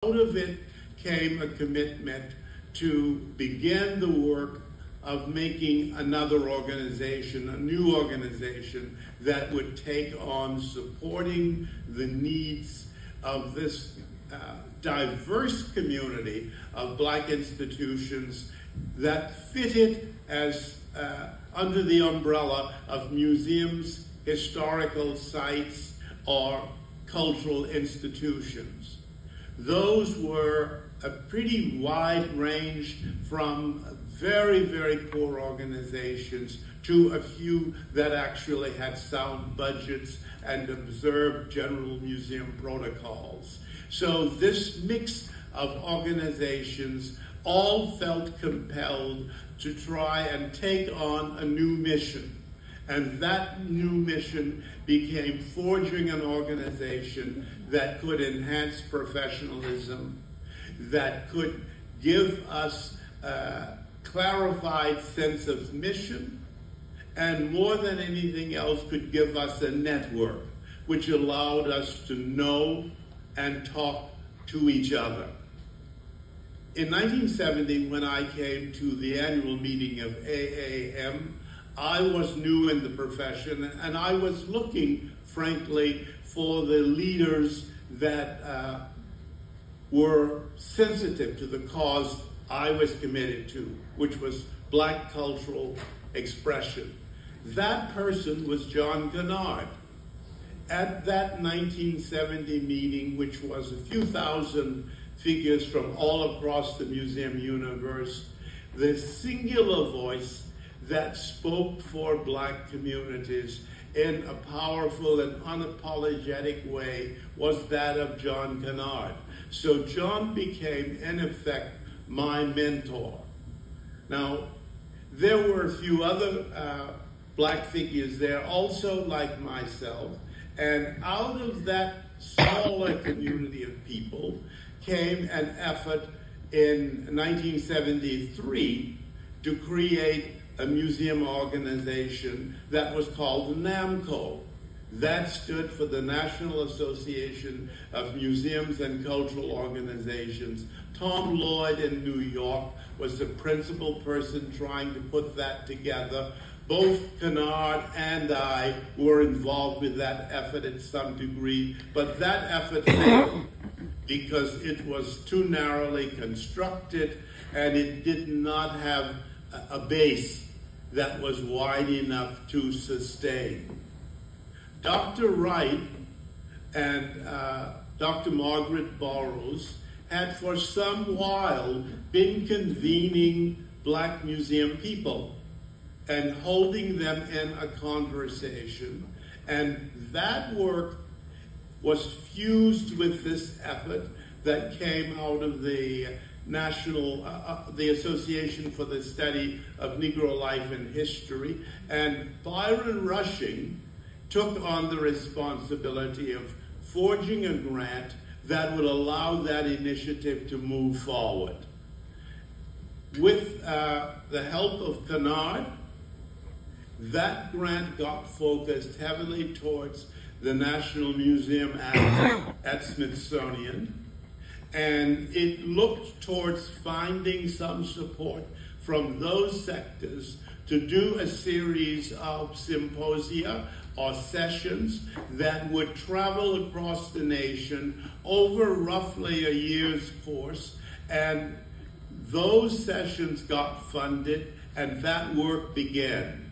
Out of it came a commitment to begin the work of making another organization, a new organization that would take on supporting the needs of this diverse community of Black institutions that fitted as under the umbrella of museums, historical sites, or cultural institutions. Those were a pretty wide range, from very, very poor organizations to a few that actually had sound budgets and observed general museum protocols. So this mix of organizations all felt compelled to try and take on a new mission. And that new mission became forging an organization that could enhance professionalism, that could give us a clarified sense of mission, and more than anything else could give us a network which allowed us to know and talk to each other. In 1970, when I came to the annual meeting of AAAM, I was new in the profession, and I was looking, frankly, for the leaders that were sensitive to the cause I was committed to, which was Black cultural expression. That person was John Gaither. At that 1970 meeting, which was a few thousand figures from all across the museum universe, the singular voice that spoke for Black communities in a powerful and unapologetic way was that of John Gaither. So John became, in effect, my mentor. Now, there were a few other Black figures there also like myself, and out of that smaller community of people came an effort in 1973 to create a museum organization that was called NAMCO. That stood for the National Association of Museums and Cultural Organizations. Tom Lloyd in New York was the principal person trying to put that together. Both Kennard and I were involved with that effort in some degree, but that effort failed because it was too narrowly constructed and it did not have a base that was wide enough to sustain. Dr. Wright and Dr. Margaret Burroughs had for some while been convening Black museum people and holding them in a conversation. And that work was fused with this effort that came out of the the Association for the Study of Negro Life and History. And Byron Rushing took on the responsibility of forging a grant that would allow that initiative to move forward. With the help of Kennard, that grant got focused heavily towards the National Museum at Smithsonian, and it looked towards finding some support from those sectors to do a series of symposia or sessions that would travel across the nation over roughly a year's course. And those sessions got funded and that work began.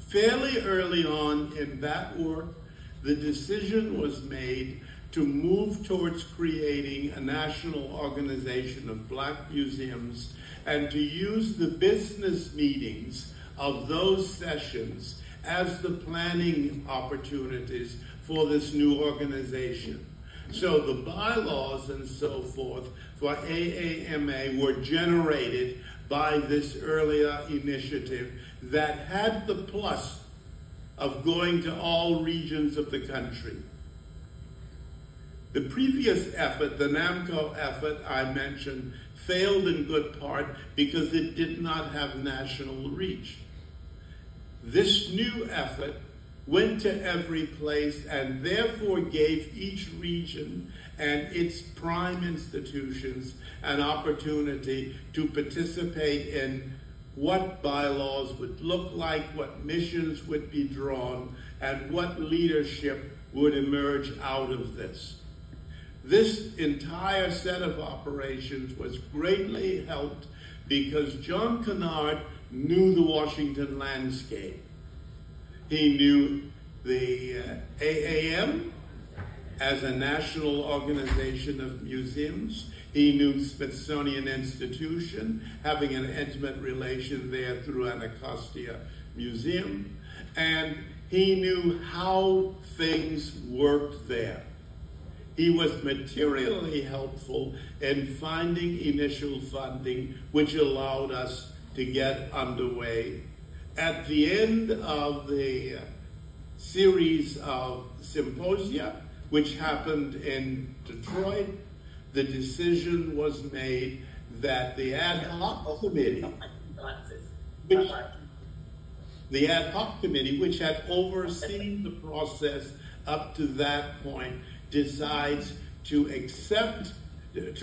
Fairly early on in that work, the decision was made to move towards creating a national organization of Black museums and to use the business meetings of those sessions as the planning opportunities for this new organization. So the bylaws and so forth for AAMA were generated by this earlier initiative that had the plus of going to all regions of the country. The previous effort, the NAMCO effort I mentioned, failed in good part because it did not have national reach. This new effort went to every place and therefore gave each region and its prime institutions an opportunity to participate in what bylaws would look like, what missions would be drawn, and what leadership would emerge out of this. This entire set of operations was greatly helped because John Kennard knew the Washington landscape. He knew the AAM as a national organization of museums. He knew Smithsonian Institution, having an intimate relation there through Anacostia Museum, and he knew how things worked there. He was materially helpful in finding initial funding, which allowed us to get underway. At the end of the series of symposia, which happened in Detroit, the decision was made that the ad hoc committee, which had overseen the process up to that point, decides to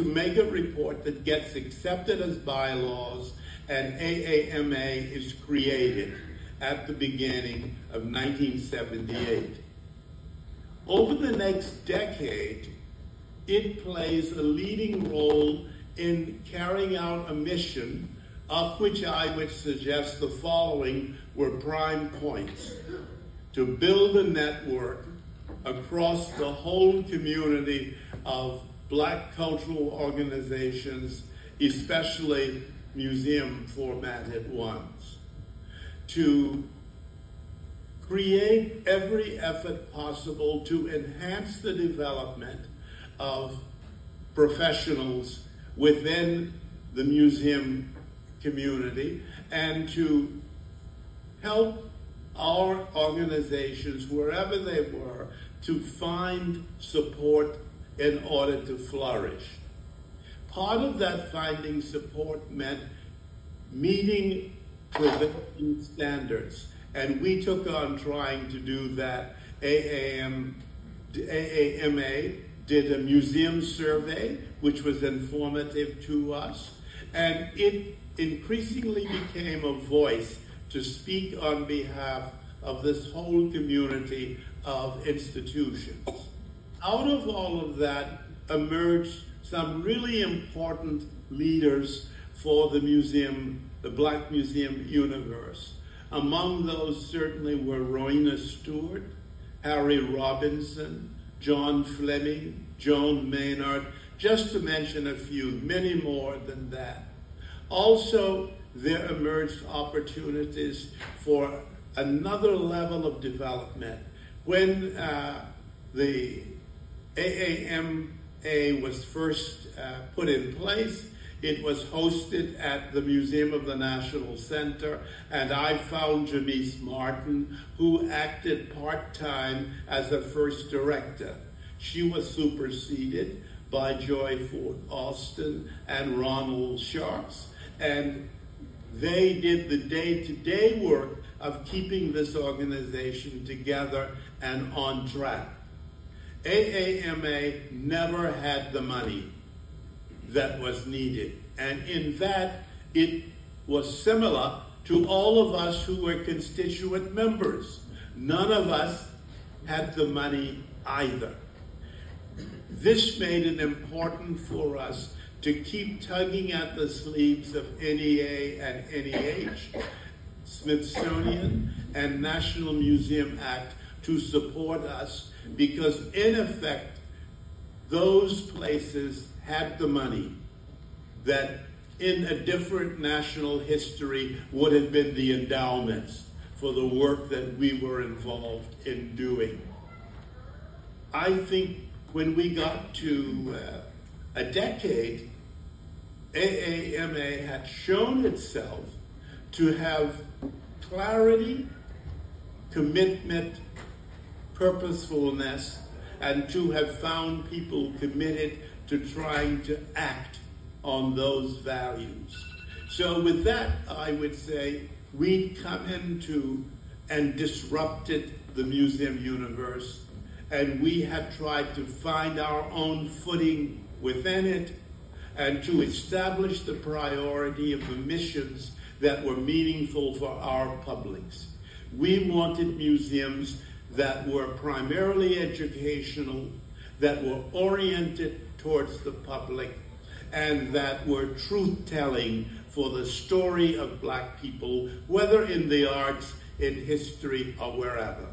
make a report that gets accepted as bylaws, and AAMA is created at the beginning of 1978. Over the next decade, it plays a leading role in carrying out a mission of which I would suggest the following were prime points: to build a network across the whole community of Black cultural organizations, especially museum-formatted ones, to create every effort possible to enhance the development of professionals within the museum community, and to help our organizations, wherever they were, to find support in order to flourish. Part of that finding support meant meeting prevailing standards, and we took on trying to do that. AAMA did a museum survey, which was informative to us, and it increasingly became a voice to speak on behalf of this whole community of institutions. Out of all of that emerged some really important leaders for the museum, the Black museum universe. Among those certainly were Rowena Stewart, Harry Robinson, John Fleming, Joan Maynard, just to mention a few, many more than that. Also, there emerged opportunities for another level of development. When the AAMA was first put in place, it was hosted at the Museum of the National Center, and I found Janice Martin, who acted part-time as a first director. She was superseded by Joy Ford Austin and Ronald Sharps, and they did the day-to-day work of keeping this organization together and on track. AAMA never had the money that was needed, and in that it was similar to all of us who were constituent members. None of us had the money either. This made it important for us to keep tugging at the sleeves of NEA and NEH, Smithsonian, and National Museum Act to support us, because in effect, those places had the money that in a different national history would have been the endowments for the work that we were involved in doing. I think when we got to a decade, AAMA had shown itself to have clarity, commitment, purposefulness, and to have found people committed to trying to act on those values. So with that, I would say we come into and disrupted the museum universe, and we have tried to find our own footing within it and to establish the priority of the missions that were meaningful for our publics. We wanted museums that were primarily educational, that were oriented towards the public, and that were truth-telling for the story of Black people, whether in the arts, in history, or wherever.